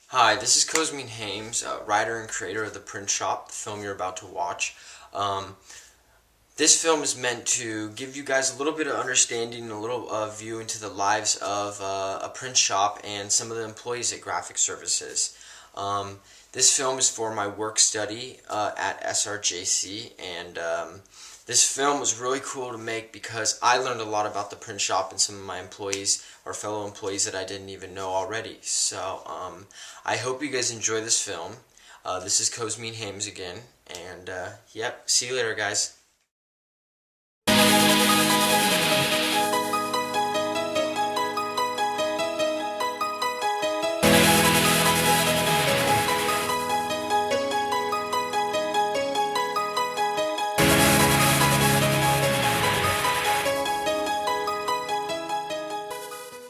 Hi, this is Cosmin Hames, writer and creator of The Print Shop, the film you're about to watch. This film is meant to give you guys a little bit of understanding and a little view into the lives of a print shop and some of the employees at Graphic Services. This film is for my work study at SRJC, and this film was really cool to make because I learned a lot about the print shop and some of my employees or fellow employees that I didn't even know already. So I hope you guys enjoy this film. This is Cosmin Hames again, and yep, see you later, guys.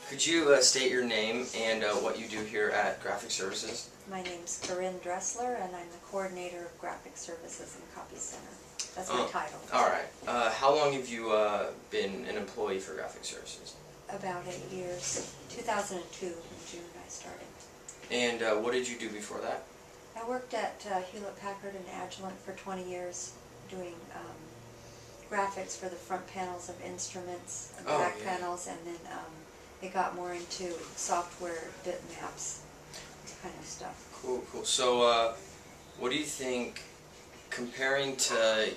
Could you state your name and what you do here at Graphic Services? My name's Corinne Dressler, and I'm the coordinator of Graphic Services and Copy Center. That's my title. Alright. How long have you been an employee for Graphic Services? About 8 years. 2002 in June I started. And what did you do before that? I worked at Hewlett-Packard and Agilent for 20 years doing graphics for the front panels of instruments, and back panels, and then it got more into software bitmaps, kind of stuff. Cool, cool. So what do you think, comparing to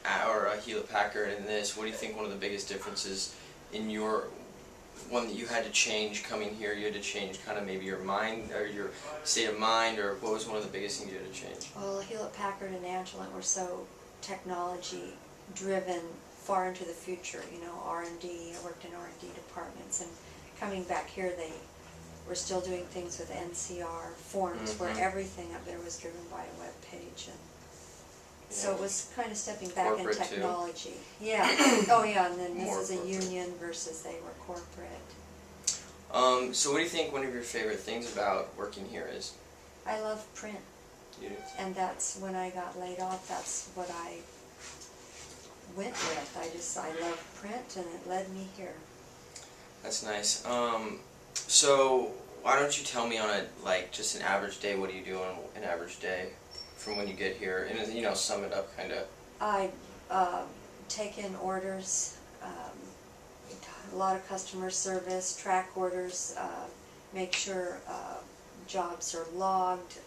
our Hewlett-Packard and this, what do you think one of the biggest differences in your one that you had to change coming here? You had to change kind of maybe your mind or your state of mind, or what was one of the biggest things you had to change? Well, Hewlett-Packard and Agilent were so technology driven, far into the future, you know, R&D. I worked in R&D departments, and coming back here they were still doing things with NCR forms where everything up there was driven by a web page, and so it was kind of stepping back Corporate in technology. Too. Yeah. Oh yeah, and then More this is a corporate. union versus they were corporate. So what do you think one of your favorite things about working here is? I love print. You do? And that's when I got laid off, that's what I went with. I love print, and it led me here. That's nice. So why don't you tell me on just an average day, what do you do on an average day from when you get here, and you know, sum it up kind of. I take in orders, a lot of customer service, track orders, make sure jobs are logged,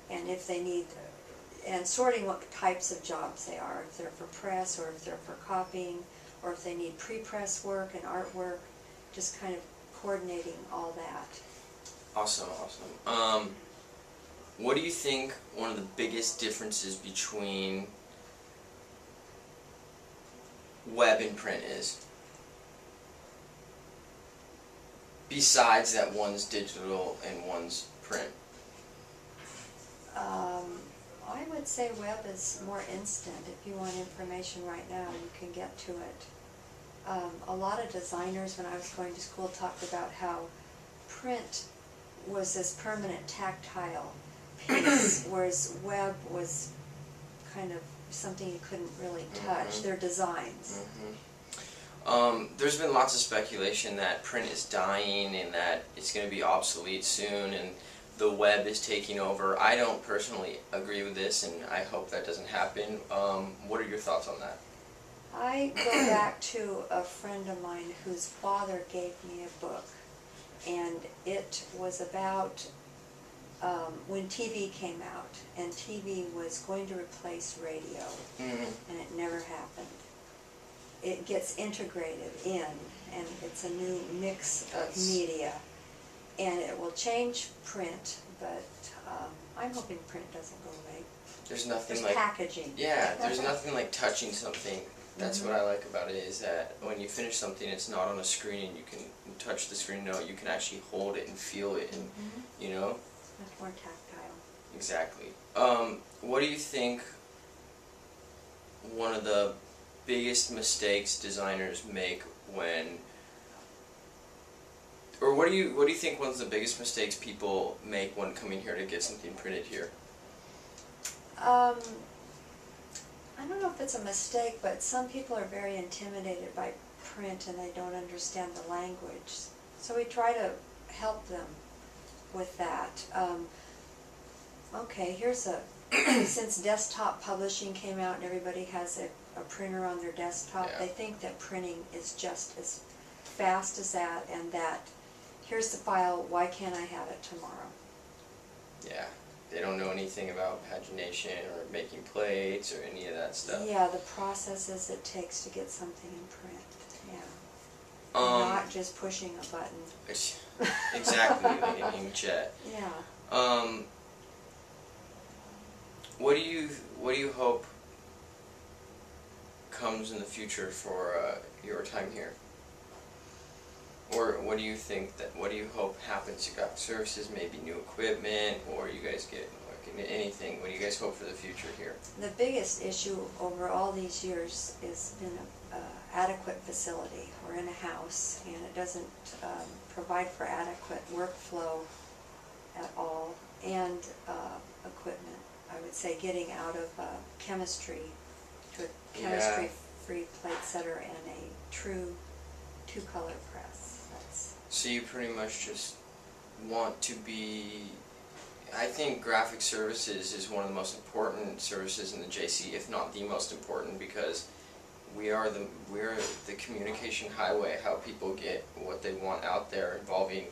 and if they need, and sorting what types of jobs they are, if they're for press or if they're for copying, or if they need pre-press work and artwork, just kind of coordinating all that. Awesome, awesome. What do you think one of the biggest differences between web and print is? Besides that one's digital and one's print. I would say web is more instant. If you want information right now, you can get to it. A lot of designers, when I was going to school, talked about how print was this permanent tactile piece, whereas web was kind of something you couldn't really touch. They're designs. There's been lots of speculation that print is dying and that it's going to be obsolete soon and the web is taking over. I don't personally agree with this, and I hope that doesn't happen. What are your thoughts on that? I go back to a friend of mine whose father gave me a book, and it was about when TV came out, and TV was going to replace radio, and it never happened. It gets integrated in, and it's a new mix of media, and it will change print, but I'm hoping print doesn't go away. There's nothing There's like packaging. Yeah, there's nothing like touching something. That's what I like about it, is that when you finish something, it's not on a screen and you can touch the screen. No, you can actually hold it and feel it, and you know. Much more tactile. Exactly. What do you think one of the biggest mistakes designers make when, or what do you think one of the biggest mistakes people make when coming here to get something printed here? I don't know if it's a mistake, but some people are very intimidated by print and they don't understand the language. So we try to help them with that. Okay, here's a, since desktop publishing came out and everybody has a printer on their desktop, Yeah. they think that printing is just as fast as that, and that here's the file, why can't I have it tomorrow? Yeah, they don't know anything about pagination or making plates or any of that stuff. Yeah, the processes it takes to get something in print, yeah. Not just pushing a button. Exactly, like an inkjet. Yeah. What do you hope comes in the future for your time here? Or what do you hope happens to graphic services, maybe new equipment, or you guys get like anything? What do you guys hope for the future here? The biggest issue over all these years has been an adequate facility. We're in a house and it doesn't provide for adequate workflow at all, and equipment. I would say getting out of chemistry to a chemistry-free plate setter and a true two-color press. So you pretty much just want to be, I think graphic services is one of the most important services in the JC, if not the most important, because we are the communication highway, how people get what they want out there, involving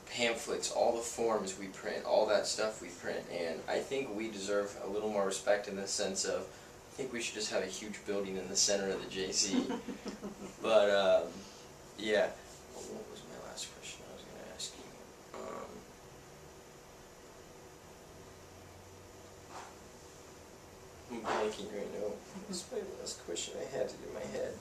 pamphlets, all the forms we print, all that stuff we print, and I think we deserve a little more respect in the sense of, I think we should just have a huge building in the center of the JC. But yeah. What was my last question I was going to ask you? I'm blanking right now. That's my last question I had in my head.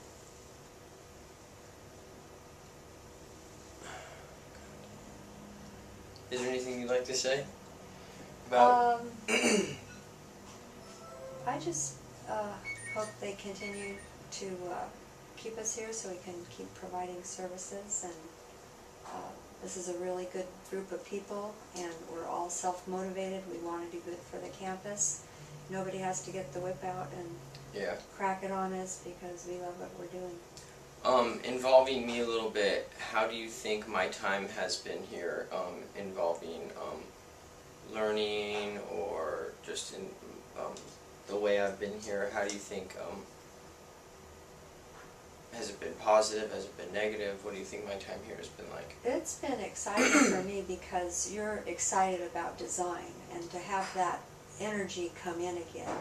Is there anything you'd like to say about I just hope they continue to keep us here so we can keep providing services, and this is a really good group of people and we're all self-motivated. We want to do good for the campus. Nobody has to get the whip out and crack it on us because we love what we're doing. Involving me a little bit, how do you think my time has been here, involving learning or just in the way I've been here? How do you think, has it been positive, has it been negative? What do you think my time here has been like? It's been exciting for me because you're excited about design, and to have that energy come in again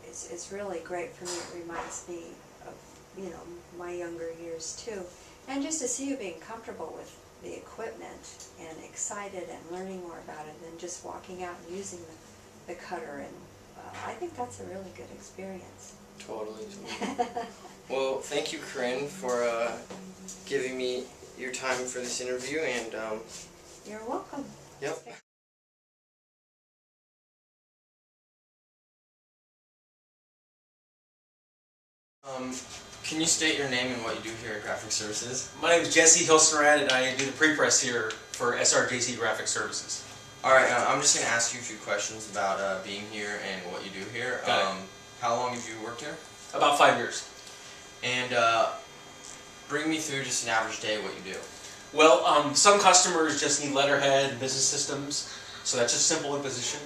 is really great for me. It reminds me of, you know, my younger years too. And just to see you being comfortable with the equipment and excited and learning more about it than just walking out and using the cutter, and I think that's a really good experience. Totally. Well, thank you, Corinne, for giving me your time for this interview, and You're welcome. Yep. Can you state your name and what you do here at Graphic Services? My name is Jesse Hillstrand, and I do the pre-press here for SRJC Graphic Services. Alright, I'm just going to ask you a few questions about being here and what you do here. How long have you worked here? About 5 years. And bring me through just an average day what you do. Well, some customers just need letterhead and business systems, so that's just simple imposition.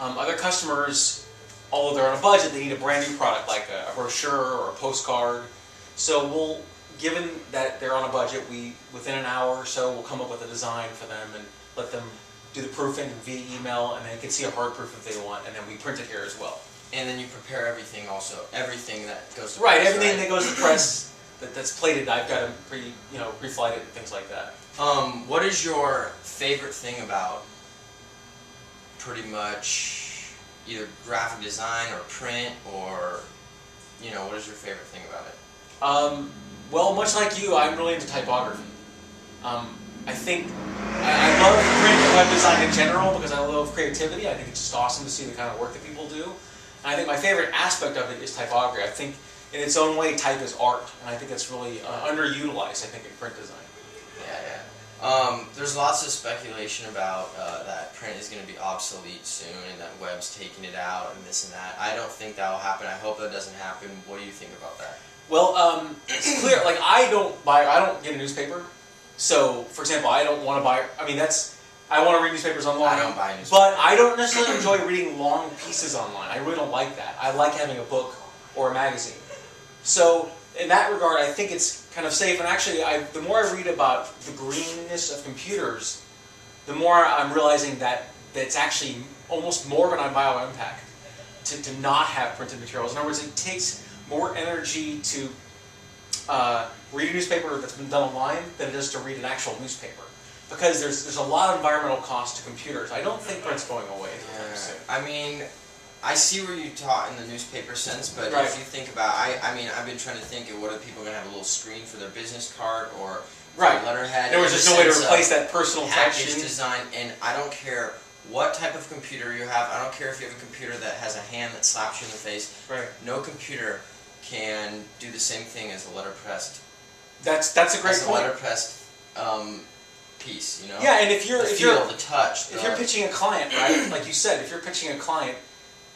Other customers, although they're on a budget, they need a brand new product like a brochure or a postcard. So given that they're on a budget, within an hour or so, we'll come up with a design for them and let them do the proofing via email, and they can see a hard proof if they want, and then we print it here as well. And then you prepare everything also, everything that goes to Right, press, everything that goes to press that's plated, I've got to pre-flight it and things like that. What is your favorite thing about pretty much either graphic design or print, or what is your favorite thing about it? Well, much like you, I'm really into typography. I think I love print and web design in general because I love creativity. I think it's just awesome to see the kind of work that people do. And I think my favorite aspect of it is typography. I think in its own way, type is art, and I think it's really underutilized, I think, in print design. Yeah, There's lots of speculation about that print is going to be obsolete soon and that web's taking it out and this and that. I don't think that will happen. I hope that doesn't happen. What do you think about that? Well, it's clear. Like I don't get a newspaper. So, for example, I don't want to buy. I mean, I want to read newspapers online. I don't buy newspapers. But I don't necessarily enjoy reading long pieces online. I really don't like that. I like having a book or a magazine. So, in that regard, I think it's kind of safe. And actually, the more I read about the greenness of computers, the more I'm realizing that it's actually almost more of an environmental impact to not have printed materials. In other words, it takes more energy to read a newspaper that's been done online than it is to read an actual newspaper. Because there's a lot of environmental cost to computers. I don't think print's going away anytime soon. I mean, I see where you taught in the newspaper sense, but Right. if you think about, I mean, I've been trying to think of what are people going to have a little screen for their business card or Right. letterhead. There was in just the no way to sense of replace that personal package touch. design, and I don't care what type of computer you have. I don't care if you have a computer that has a hand that slaps you in the face. Right. No computer can do the same thing as a letterpressed. That's a great As a point. letterpressed piece, you know. Yeah, and if you're the touch. if you're pitching a client, right? Like you said, if you're pitching a client,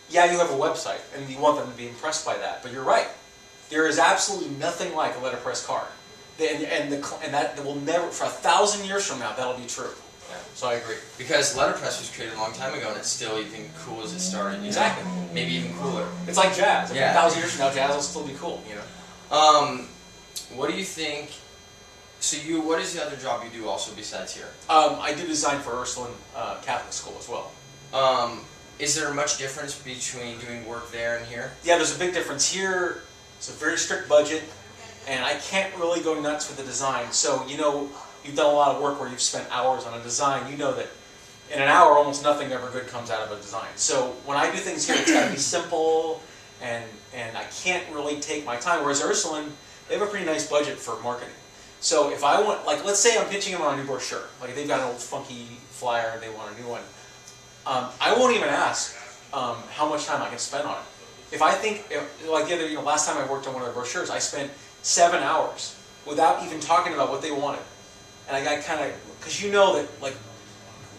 yeah, you have a website and you want them to be impressed by that. But you're right. There is absolutely nothing like a letterpress card, and that will never, for 1,000 years from now, that'll be true. Yeah. So I agree. Because letterpress was created a long time ago, and it's still even cool as it started. You know? Exactly. Maybe even cooler. It's like jazz. Yeah. 1,000 years from now, jazz will still be cool. You know. What do you think? So what is the other job you do also besides here? I do design for Ursuline Catholic School as well. Is there much difference between doing work there and here? Yeah, there's a big difference. Here, it's a very strict budget, and I can't really go nuts with the design. So, you know, you've done a lot of work where you've spent hours on a design. You know that in an hour, almost nothing ever good comes out of a design. So when I do things here, it's got to be simple, and I can't really take my time. Whereas Ursuline, they have a pretty nice budget for marketing. So if I want, like, let's say I'm pitching them on a new brochure. Like, they've got an old funky flyer and they want a new one. I won't even ask how much time I can spend on it. If I think, like the other, last time I worked on one of the brochures, I spent 7 hours without even talking about what they wanted. And I got kind of, because you know that, like,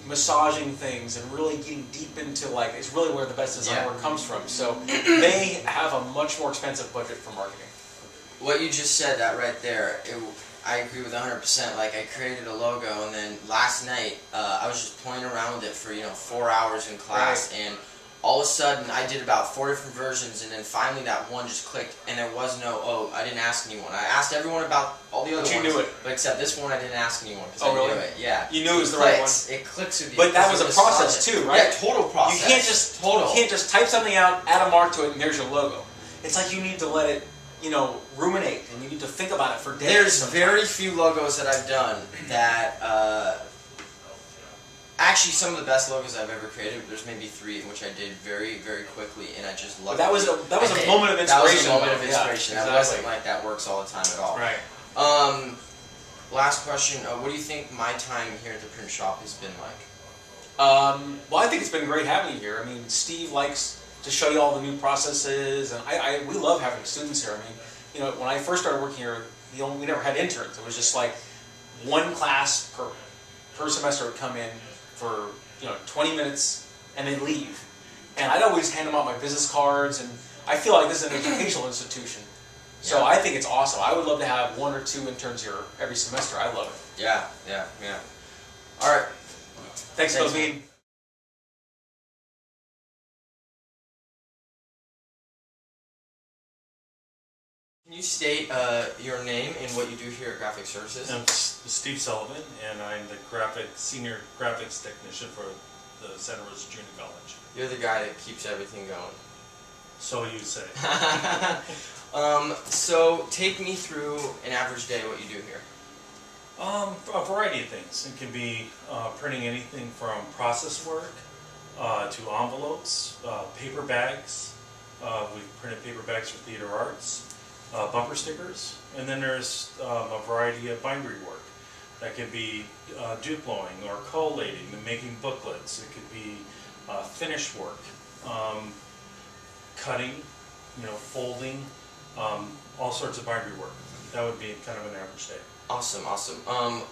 massaging things and really getting deep into, like, is really where the best design work comes from. So they have a much more expensive budget for marketing. What you just said, that right there, I agree with 100%. Like, I created a logo, and then last night I was just playing around with it for 4 hours in class, Right. and all of a sudden I did about 4 different versions, and then finally that one just clicked, and there was no, I didn't ask anyone. I asked everyone about all the other ones. But you knew it. But except this one I didn't ask anyone because Oh, I really? knew it. Yeah. You knew it was the right one. It clicks with you. But that was a because of the process massage. too, right? Yeah, total process. You can't just type something out, add a mark to it, and there's your logo. It's like you need to let it, ruminate, and you need to think about it for days. There's sometimes. very few logos that I've done that, actually some of the best logos I've ever created, there's maybe 3 which I did very, very quickly, and I just loved it. That was a moment of inspiration. That was a moment of though. inspiration. Yeah, That exactly. wasn't like that works all the time at all. Right. Last question, what do you think my time here at the print shop has been like? Well, I think it's been great having you here. I mean, Steve likes to show you all the new processes, and we love having students here. I mean, when I first started working here, we never had interns. It was just like one class per semester would come in for 20 minutes and then leave. And I'd always hand them out my business cards, and I feel like this is an educational institution. So I think it's awesome. I would love to have 1 or 2 interns here every semester. I love it. Yeah. All right. Thanks, Corinne. Can you state your name and what you do here at Graphic Services? I'm Steve Sullivan, and I'm the senior graphics technician for the Santa Rosa Junior College. You're the guy that keeps everything going. So you say. So take me through an average day, what you do here. A variety of things. It can be printing anything from process work to envelopes, paper bags. We've printed paper bags for theater arts. Bumper stickers, and then there's a variety of bindery work. That could be duploing or collating and making booklets. It could be finish work, cutting, folding, all sorts of bindery work. That would be kind of an average day. Awesome, awesome.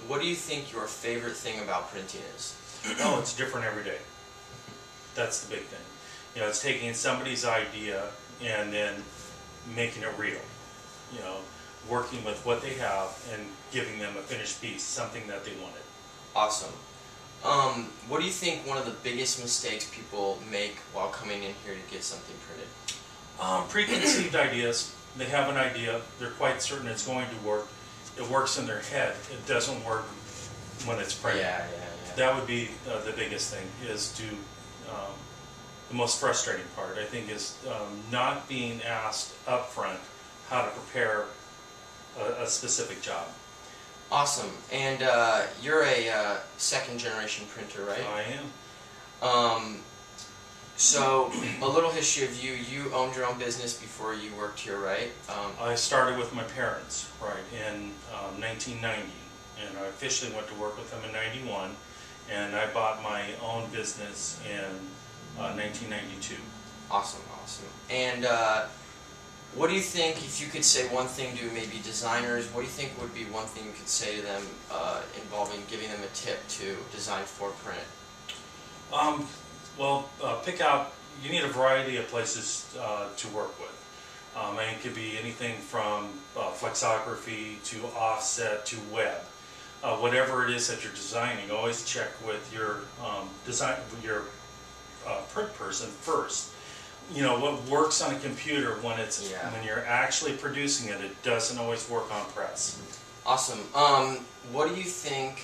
What do you think your favorite thing about printing is? Oh, it's different every day. That's the big thing. You know, it's taking somebody's idea and then making it real. You know, working with what they have and giving them a finished piece, something that they wanted. Awesome. What do you think one of the biggest mistakes people make while coming in here to get something printed? Preconceived ideas. They have an idea. They're quite certain it's going to work. It works in their head. It doesn't work when it's printed. Yeah. That would be the biggest thing, is to, the most frustrating part, I think, is not being asked up front how to prepare a specific job. Awesome. And you're a second generation printer, right? I am. So a little history of you. You owned your own business before you worked here, right? I started with my parents, right, in 1990, and I officially went to work with them in 91, and I bought my own business in 1992. Awesome. And what do you think, if you could say one thing to maybe designers, what do you think would be one thing you could say to them involving giving them a tip to design for print? Well, pick out, you need a variety of places to work with. And it could be anything from flexography to offset to web. Whatever it is that you're designing, always check with your print person first. You know, what works on a computer when when you're actually producing it, it doesn't always work on press. Awesome. What do you think,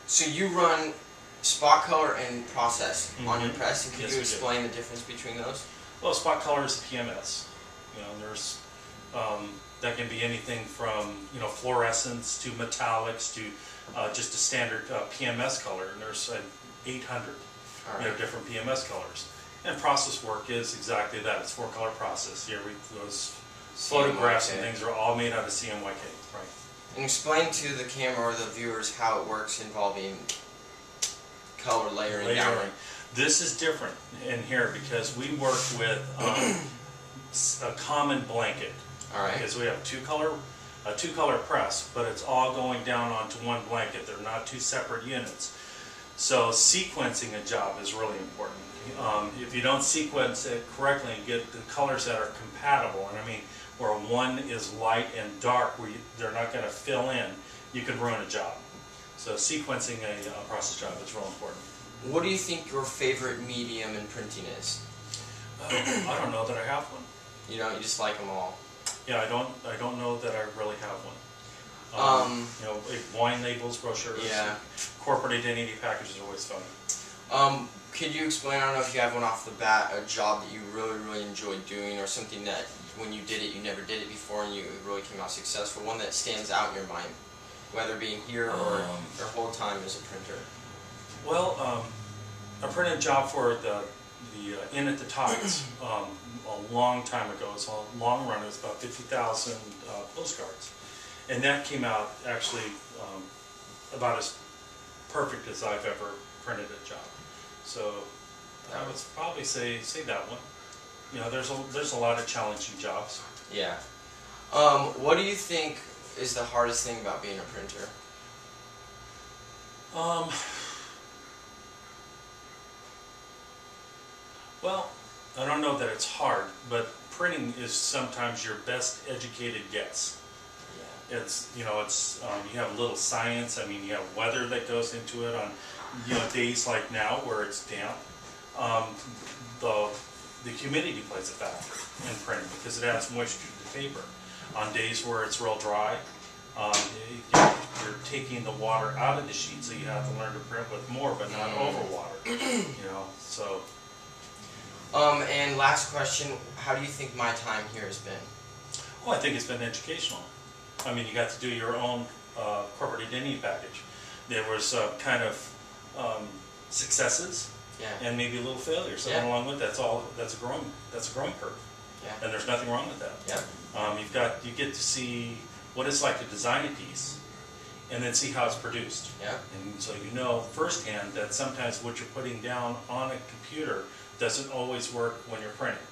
so you run spot color and process on your press, and could you explain the difference between those? Well, spot color is the PMS. You know, there's that can be anything from, you know, fluorescence to metallics to just a standard PMS color, and there's 800 different PMS colors. And process work is exactly that. It's 4-color process. Those photographs and things are all made out of CMYK, right? And explain to the camera or the viewers how it works involving color layering down. This is different in here because we work with a common blanket. All right. Because we have a two-color press, but it's all going down onto one blanket. They're not two separate units. So sequencing a job is really important. If you don't sequence it correctly and get the colors that are compatible, and I mean where one is light and dark, where they're not going to fill in, you can ruin a job. So sequencing a process job is real important. What do you think your favorite medium in printing is? I don't know that I have one. You know, you just like them all. Yeah, I don't know that I really have one. You know, wine labels, brochures, corporate identity packages are always fun. Could you explain, I don't know if you have one off the bat, a job that you really enjoyed doing, or something that when you did it, you never did it before and you really came out successful, one that stands out in your mind, whether being here or your whole time as a printer? Well, I printed a job for the Inn at the Tides a long time ago. It's a long run. It was about 50,000 postcards. And that came out actually about as perfect as I've ever printed a job. So I would probably say that one. You know, there's a lot of challenging jobs. Yeah. What do you think is the hardest thing about being a printer? Well, I don't know that it's hard, but printing is sometimes your best educated guess. Yeah. It's, you know, it's you have a little science. I mean, you have weather that goes into it on, you know, days like now where it's damp. The humidity plays a factor in printing because it adds moisture to the paper. On days where it's real dry, you're taking the water out of the sheet, so you have to learn to print with more, but not over water. You know, so. And last question, how do you think my time here has been? Well, I think it's been educational. I mean, you got to do your own corporate identity package. There was kind of successes and maybe a little failure. So along with that, that's a growing curve. Yeah. And there's nothing wrong with that. Yeah. You get to see what it's like to design a piece, and then see how it's produced. Yeah. And so you know firsthand that sometimes what you're putting down on a computer doesn't always work when you're printing.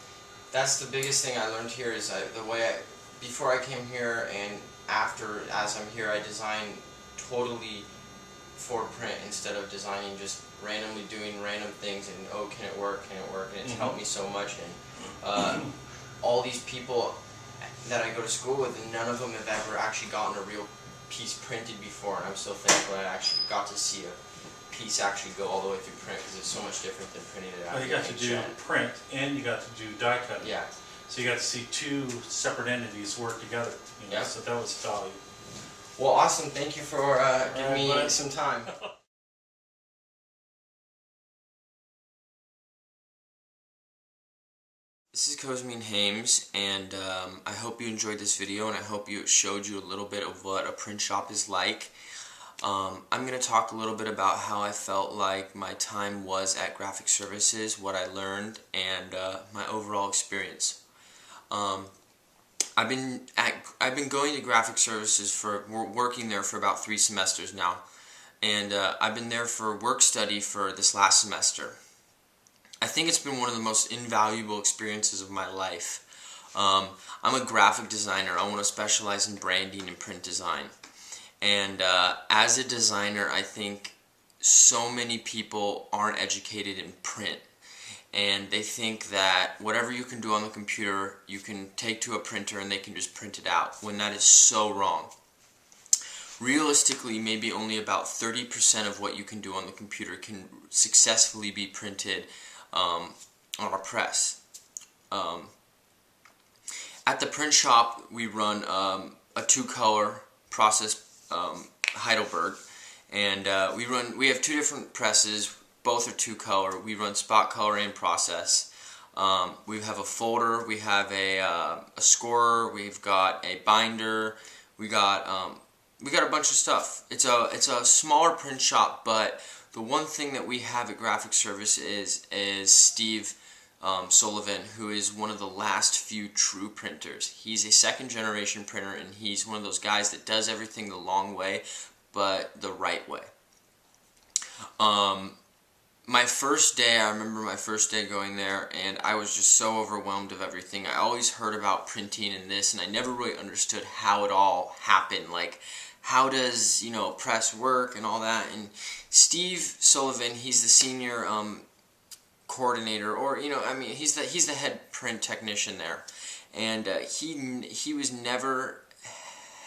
That's the biggest thing I learned here is the way before I came here and after, as I'm here, I design totally for print instead of designing just randomly doing random things and oh, can it work, and it's helped me so much. And all these people that I go to school with, and none of them have ever actually gotten a real piece printed before, and I'm so thankful I actually got to see a piece actually go all the way through print, because it's so much different than printing it out. Well, you got to do print and you got to do die cutting. Yeah. So you got to see two separate entities work together. You know, Yeah. so that was value. Well, awesome. Thank you for giving me bud. some time. This is Cosmin Hames, and I hope you enjoyed this video, and I hope it showed you a little bit of what a print shop is like. I'm going to talk a little bit about how I felt like my time was at Graphic Services, what I learned, and my overall experience. I've been going to Graphic Services working there for about 3 semesters now, and I've been there for work study for this last semester. I think it's been one of the most invaluable experiences of my life. I'm a graphic designer. I want to specialize in branding and print design. And as a designer, I think so many people aren't educated in print. And they think that whatever you can do on the computer, you can take to a printer and they can just print it out, when that is so wrong. Realistically, maybe only about 30% of what you can do on the computer can successfully be printed on a press. At the print shop, we run a 2-color process, Heidelberg, and we have 2 different presses. Both are 2-color. We run spot color and process. We have a folder. We have a scorer. We've got a binder. We got a bunch of stuff. It's a smaller print shop, but the one thing that we have at Graphic Service is Steve Sullivan, who is one of the last few true printers. He's a 2nd-generation printer, and he's one of those guys that does everything the long way, but the right way. My first day, I remember my first day going there, and I was just so overwhelmed of everything. I always heard about printing and this, and I never really understood how it all happened. Like, how does, a press work and all that? And Steve Sullivan, he's the senior coordinator, or he's the head print technician there, and he was never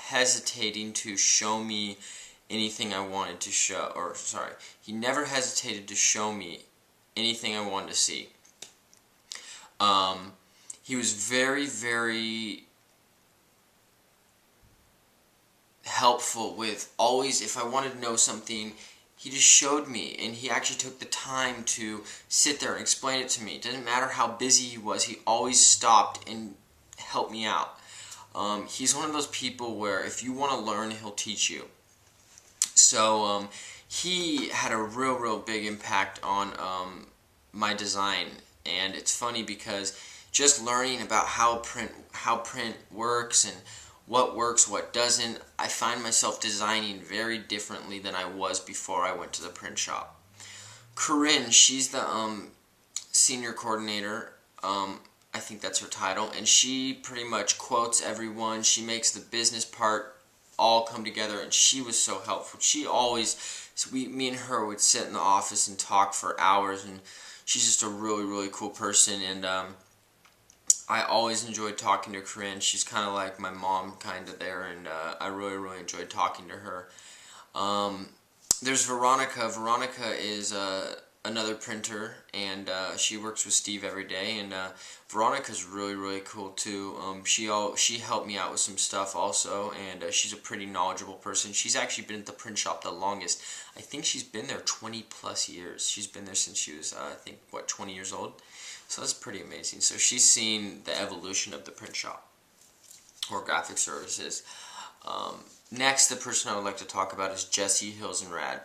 hesitating to show me anything I wanted to show, he never hesitated to show me anything I wanted to see. He was very, very helpful with always, if I wanted to know something, he just showed me, and he actually took the time to sit there and explain it to me. It didn't matter how busy he was, he always stopped and helped me out. He's one of those people where if you want to learn, he'll teach you. So he had a real big impact on my design, and it's funny because just learning about how print works and what works, what doesn't, I find myself designing very differently than I was before I went to the print shop. Corinne, she's the senior coordinator, I think that's her title, and she pretty much quotes everyone. She makes the business part all come together, and she was so helpful. She always, me and her would sit in the office and talk for hours, and she's just a really cool person, and I always enjoyed talking to Corinne. She's kind of like my mom kind of there, and I really enjoyed talking to her. There's Veronica. Veronica is another printer, and she works with Steve every day, and Veronica's really cool too. She helped me out with some stuff also, and she's a pretty knowledgeable person. She's actually been at the print shop the longest. I think she's been there 20 plus years. She's been there since she was, I think, 20 years old? So that's pretty amazing. So she's seen the evolution of the print shop, or Graphic Services. Next, the person I would like to talk about is Jesse Hillstrand.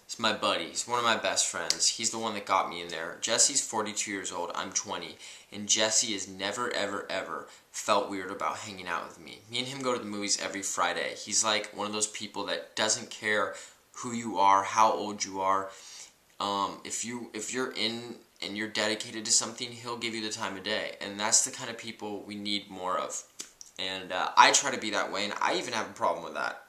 He's my buddy. He's one of my best friends. He's the one that got me in there. Jesse's 42 years old. I'm 20. And Jesse has never, ever felt weird about hanging out with me. Me and him go to the movies every Friday. He's like one of those people that doesn't care who you are, how old you are. If you're in and you're dedicated to something, he'll give you the time of day. And that's the kind of people we need more of. And I try to be that way, and I even have a problem with that.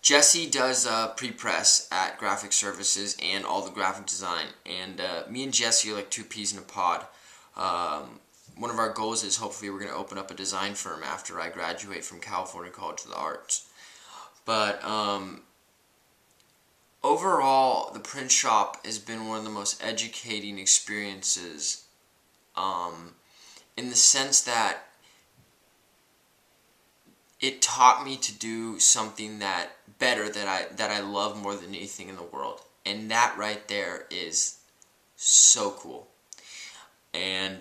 Jesse does pre-press at Graphic Services and all the graphic design, and me and Jesse are like two peas in a pod. One of our goals is hopefully we're going to open up a design firm after I graduate from California College of the Arts. But overall, the print shop has been one of the most educating experiences, in the sense that it taught me to do something that I love more than anything in the world, and that right there is so cool. And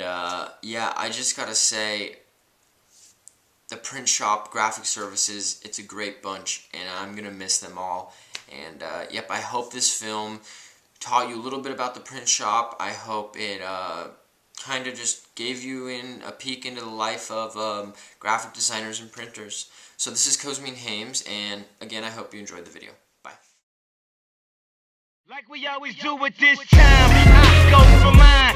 yeah, I just gotta say, the print shop, Graphic Services, it's a great bunch, and I'm gonna miss them all. And yep, I hope this film taught you a little bit about the print shop. I hope it kind of just gave you a peek into the life of graphic designers and printers. So this is Corinne Dressler, and again, I hope you enjoyed the video. Bye. Like we always do with this time, I go for mine.